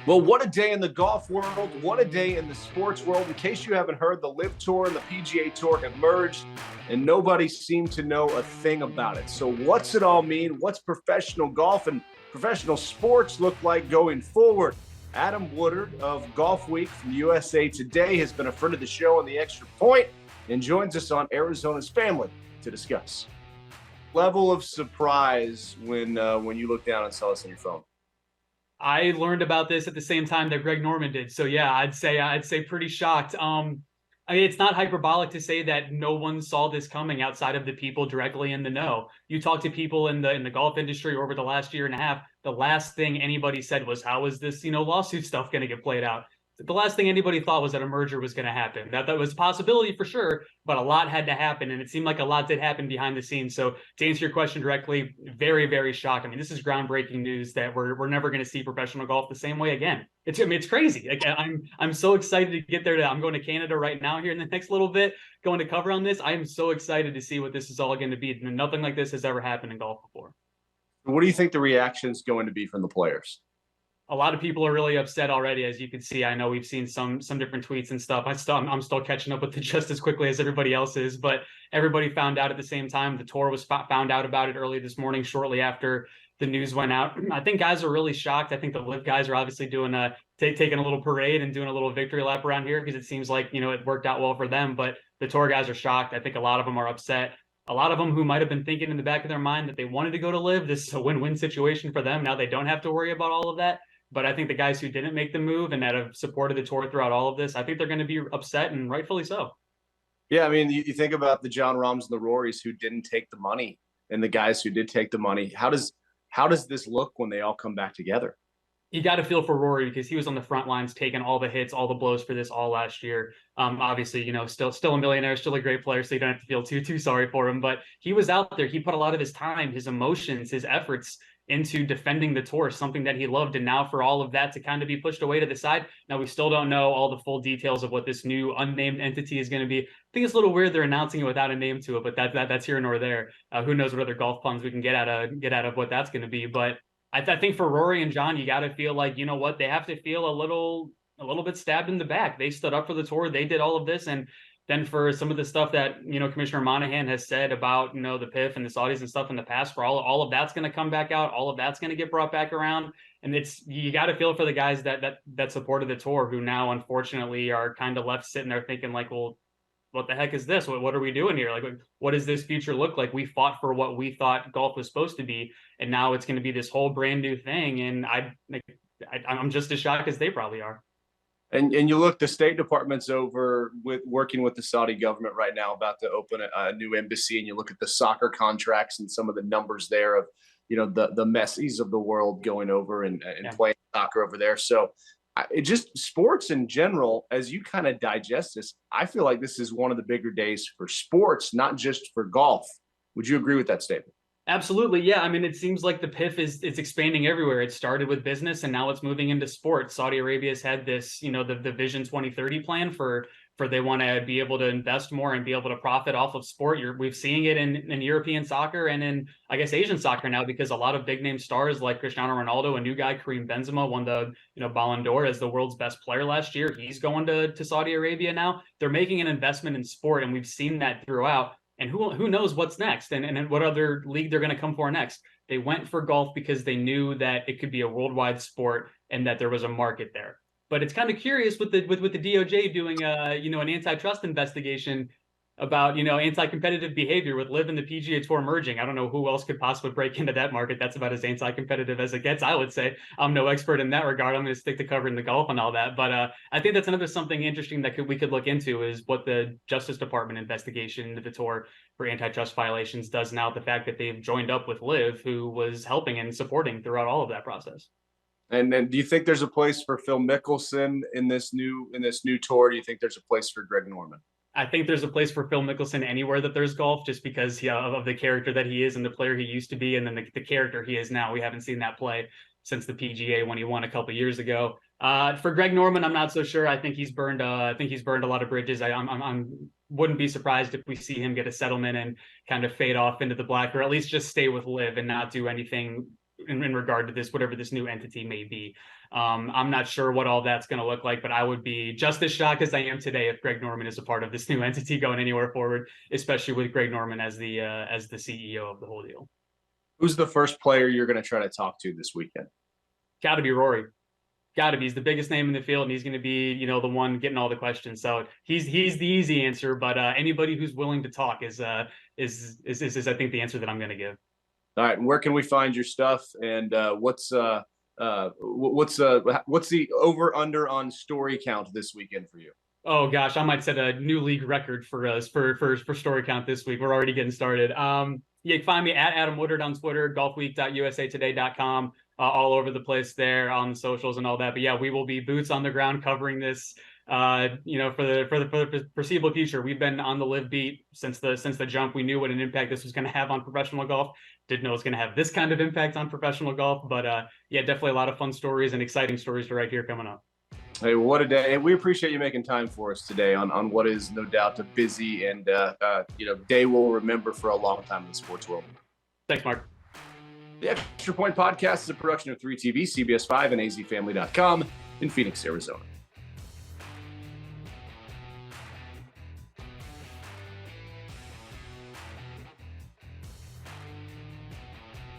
Well, what a day in the golf world. What a day in the sports world. In case you haven't heard, the LIV Tour and the PGA Tour have merged, and nobody seemed to know a thing about it. So what's it all mean? What's professional golf and professional sports look like going forward? Adam Woodard of Golfweek from USA Today has been a friend of the show on The Extra Point and joins us on Arizona's Family to discuss. Level of surprise when you look down and saw this on your phone. I learned about this at the same time that Greg Norman did. So yeah, I'd say pretty shocked. I mean, it's not hyperbolic to say that no one saw this coming outside of the people directly in the know. You talk to people in the golf industry over the last year and a half, the last thing anybody said was, how is this, lawsuit stuff going to get played out? The last thing anybody thought was that a merger was going to happen. That was a possibility for sure, but a lot had to happen, and it seemed like a lot did happen behind the scenes. So to answer your question directly, very, very shocked. I mean, this is groundbreaking news that we're never going to see professional golf the same way again. It's crazy. I'm so excited to get there. I'm going to Canada right now here in the next little bit, going to cover on this. I am so excited to see what this is all going to be. Nothing like this has ever happened in golf before. What do you think the reaction is going to be from the players? A lot of people are really upset already, as you can see. I know we've seen some different tweets and stuff. I'm still catching up with it just as quickly as everybody else is, but everybody found out at the same time. The tour was found out about it early this morning, shortly after the news went out. I think guys are really shocked. I think the LIV guys are obviously doing taking a little parade and doing a little victory lap around here because it seems like, it worked out well for them, but the tour guys are shocked. I think a lot of them are upset. A lot of them who might have been thinking in the back of their mind that they wanted to go to LIV, this is a win-win situation for them. Now they don't have to worry about all of that. But I think the guys who didn't make the move and that have supported the tour throughout all of this, I think they're going to be upset, and rightfully so. Yeah, I mean, you think about the John Rahms and the Rorys who didn't take the money and the guys who did take the money. How does this look when they all come back together? You got to feel for Rory because he was on the front lines taking all the hits, all the blows for this all last year. Obviously, still a millionaire, still a great player, so you don't have to feel too sorry for him. But he was out there. He put a lot of his time, his emotions, his efforts into defending the tour, something that he loved. And now for all of that to kind of be pushed away to the side, now we still don't know all the full details of what this new unnamed entity is going to be. I think it's a little weird they're announcing it without a name to it, but that's here nor there. Who knows what other golf puns we can get out of what that's going to be. But I think for Rory and John, you got to feel like, they have to feel a little bit stabbed in the back. They stood up for the tour. They did all of this. And then for some of the stuff that, Commissioner Monahan has said about, the PIF and the Saudis and stuff in the past, for all of that's going to come back out. All of that's going to get brought back around. And you got to feel for the guys that supported the tour who now, unfortunately, are kind of left sitting there thinking like, well, what the heck is this? What are we doing here? Like, what does this future look like? We fought for what we thought golf was supposed to be, and now it's going to be this whole brand new thing. And I'm just as shocked as they probably are. And you look, the State Department's working with the Saudi government right now about to open a new embassy, and you look at the soccer contracts and some of the numbers there of, the Messis of the world going over and playing soccer over there. So it just sports in general, as you kind of digest this, I feel like this is one of the bigger days for sports, not just for golf. Would you agree with that statement? Absolutely. Yeah. I mean, it seems like the PIF it's expanding everywhere. It started with business and now it's moving into sports. Saudi Arabia's had this, the Vision 2030 plan for they want to be able to invest more and be able to profit off of sport. We've seen it in European soccer and in, I guess, Asian soccer now, because a lot of big name stars like Cristiano Ronaldo, a new guy, Karim Benzema, won the, Ballon d'Or as the world's best player last year. He's going to Saudi Arabia now. They're making an investment in sport, and we've seen that throughout. And who knows what's next and what other league they're going to come for next. They went for golf because they knew that it could be a worldwide sport and that there was a market there. But it's kind of curious with the DOJ doing an antitrust investigation about anti-competitive behavior with LIV and the PGA Tour merging. I don't know who else could possibly break into that market. That's about as anti-competitive as it gets, I would say. I'm no expert in that regard. I'm going to stick to covering the golf and all that. But I think that's another something interesting that we could look into is what the Justice Department investigation into the tour for antitrust violations does now. The fact that they've joined up with LIV, who was helping and supporting throughout all of that process. And then, do you think there's a place for Phil Mickelson in this new tour? Do you think there's a place for Greg Norman? I think there's a place for Phil Mickelson anywhere that there's golf, just because of the character that he is and the player he used to be, and then the character he is now. We haven't seen that play since the PGA when he won a couple years ago. For Greg Norman, I'm not so sure. I think he's burned. A lot of bridges. I wouldn't be surprised if we see him get a settlement and kind of fade off into the black, or at least just stay with LIV and not do anything in regard to this, whatever this new entity may be. I'm not sure what all that's going to look like, but I would be just as shocked as I am today if Greg Norman is a part of this new entity going anywhere forward, especially with Greg Norman as the CEO of the whole deal. Who's the first player you're going to try to talk to this weekend? Got to be Rory. Got to be. He's the biggest name in the field, and he's going to be, the one getting all the questions. So he's the easy answer. But anybody who's willing to talk is I think the answer that I'm going to give. All right, and where can we find your stuff? And what's the over under on story count this weekend for you? Oh gosh, I might set a new league record for us for story count this week. We're already getting started. You can find me at Adam Woodard on Twitter, golfweek.usatoday.com, all over the place there on the socials and all that. But yeah, we will be boots on the ground covering this, for the foreseeable future. We've been on the LIV beat since the jump. We knew what an impact this was going to have on professional golf. Didn't know it was going to have this kind of impact on professional golf. But yeah, definitely a lot of fun stories and exciting stories to write here coming up. Hey, what a day. And we appreciate you making time for us today on what is no doubt a busy and day we'll remember for a long time in the sports world. Thanks, Mark. The Extra Point Podcast is a production of 3TV, CBS 5, and azfamily.com in Phoenix, Arizona.